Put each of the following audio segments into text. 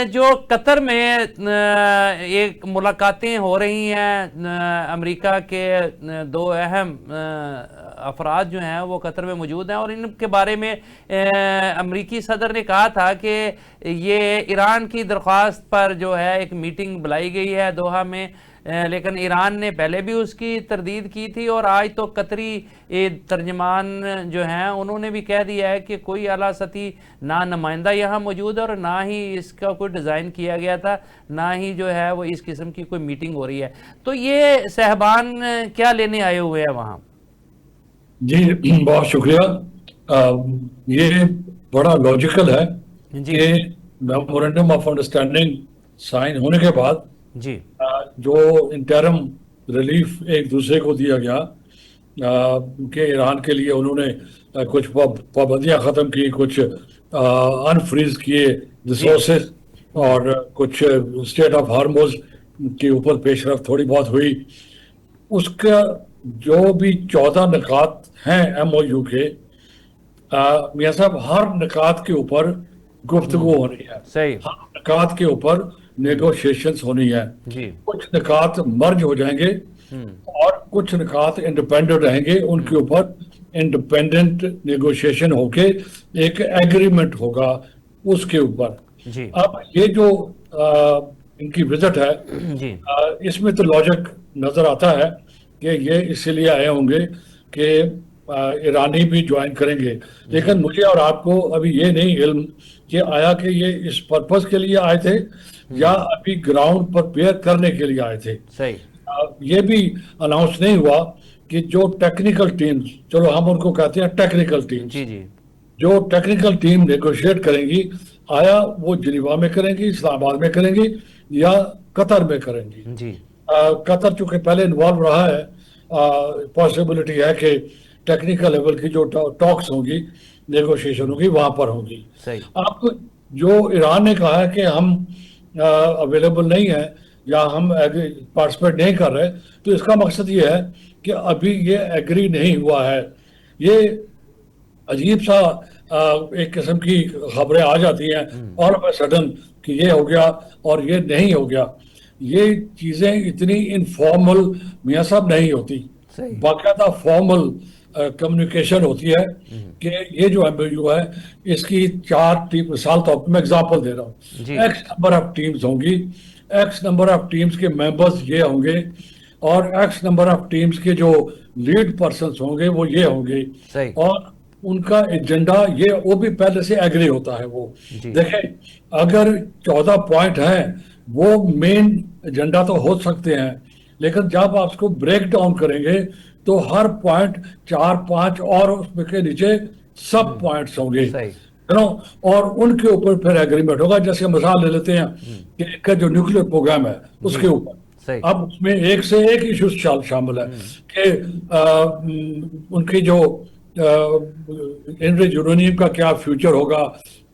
जो कतर में एक मुलाकातें हो रही हैं, अमेरिका के दो अहम अफराद जो हैं वो कतर में मौजूद हैं और इनके बारे में अमेरिकी सदर ने कहा था कि ये ईरान की दरख्वास्त पर जो है एक मीटिंग बुलाई गई है दोहा में, लेकिन ईरान ने पहले भी उसकी तरदीद की थी और आज तो कतरी तर्जमान जो हैं उन्होंने भी कह दिया है कि कोई आला सतही ना नुमाइंदा यहाँ मौजूद है और ना ही इसका कोई डिज़ाइन किया गया था, ना ही जो है वो इस किस्म की कोई मीटिंग हो रही है। तो ये सहबान क्या लेने आए हुए हैं वहाँ? जी बहुत शुक्रिया। ये बड़ा लॉजिकल है जी कि मेमोरेंडम ऑफ अंडरस्टैंडिंग साइन होने के बाद जी जो इंटरम रिलीफ एक दूसरे को दिया गया कि ईरान के लिए उन्होंने कुछ पाबंदियां ख़त्म की, कुछ अनफ्रीज किए रिसोर्सेज और कुछ स्टेट ऑफ हार्मोज के ऊपर पेशरफ थोड़ी बहुत हुई। उसका जो भी 14 निकात हैं MOU के, मियाँ साहब हर निकात के ऊपर गुफ्तगू होनी है, सही हर निकात के ऊपर नेगोशिएशंस होनी है। जी कुछ निकात मर्ज हो जाएंगे और कुछ निकात इंडिपेंडेंट रहेंगे, उनके ऊपर इंडिपेंडेंट नेगोशिएशन होके एक एग्रीमेंट होगा उसके ऊपर। जी अब ये जो इनकी विजिट है जी इसमें तो लॉजिक नजर आता है कि ये इसीलिए आए होंगे कि ईरानी भी ज्वाइन करेंगे, लेकिन मुझे और आपको अभी ये नहीं इल्म कि आया कि ये इस पर्पस के लिए आए थे या अभी ग्राउंड पर प्रिपेयर करने के लिए आए थे। सही ये भी अनाउंस नहीं हुआ कि जो टेक्निकल टीम्स, चलो हम उनको कहते हैं टेक्निकल टीम्स, जी जी जो टेक्निकल टीम नेगोशिएट करेंगी, आया वो जिनीवा में करेंगी, इस्लामाबाद में करेंगी या कतर में करेंगी। जी कतर चूंकि पहले इन्वॉल्व रहा है, पॉसिबिलिटी है कि टेक्निकल लेवल की जो टॉक्स होंगी, नेगोशिएशन होगी, वहां पर होंगी। सही अब जो ईरान ने कहा है कि हम अवेलेबल नहीं है या हम पार्टिसिपेट नहीं कर रहे, तो इसका मकसद ये है कि अभी ये एग्री नहीं हुआ है। ये अजीब सा एक किस्म की खबरें आ जाती हैं और सडन कि ये हो गया और ये नहीं हो गया। ये चीजें इतनी इनफॉर्मल मियाँ साहब नहीं होती, सही बाकायदा फॉर्मल कम्युनिकेशन होती है कि ये जो MOU है इसकी 4 टीम, मिसाल तौर पर मैं एग्जांपल दे रहा हूँ, जी एक्स नंबर ऑफ टीम्स होंगी, एक्स नंबर ऑफ टीम्स के मेंबर्स ये होंगे और एक्स नंबर ऑफ टीम्स के जो लीड पर्सन होंगे वो ये होंगे सही और उनका एजेंडा ये वो भी पहले से एग्री होता है। वो जी देखें, अगर 14 पॉइंट हैं वो मेन एजेंडा तो हो सकते हैं, लेकिन जब आप उसको ब्रेक डाउन करेंगे तो हर पॉइंट 4-5 और उसमें के नीचे सब पॉइंट्स होंगे, सही और उनके ऊपर फिर एग्रीमेंट होगा। जैसे मिसाल ले लेते हैं कि इनका जो न्यूक्लियर प्रोग्राम है उसके ऊपर, सही अब उसमें एक से एक इश्यूज शामिल है कि उनकी जो एनरिच यूरेनियम का क्या फ्यूचर होगा,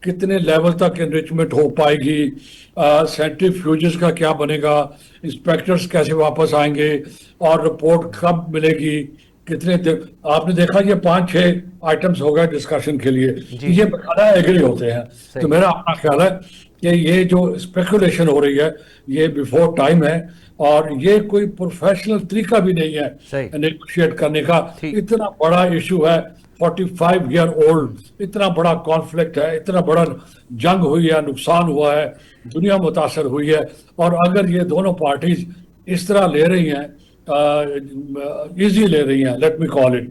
कितने लेवल तक एनरिचमेंट हो पाएगी, सेंट्रीफ्यूजेस का क्या बनेगा, इंस्पेक्टर्स कैसे वापस आएंगे और रिपोर्ट कब मिलेगी, कितने आपने देखा ये 5-6 आइटम्स हो गए डिस्कशन के लिए, ये बकायदा एग्री होते हैं। तो मेरा अपना ख्याल है कि ये जो स्पेकुलेशन हो रही है ये बिफोर टाइम है और ये कोई प्रोफेशनल तरीका भी नहीं है नेगोशिएट करने का। इतना बड़ा इशू है, 45 ईयर ओल्ड, इतना बड़ा कॉन्फ्लिक्ट है, इतना बड़ा जंग हुई है, नुकसान हुआ है, दुनिया मुतासर हुई है, और अगर ये दोनों पार्टीज इस तरह ले रही हैं, इजी ले रही हैं, लेट मी कॉल इट,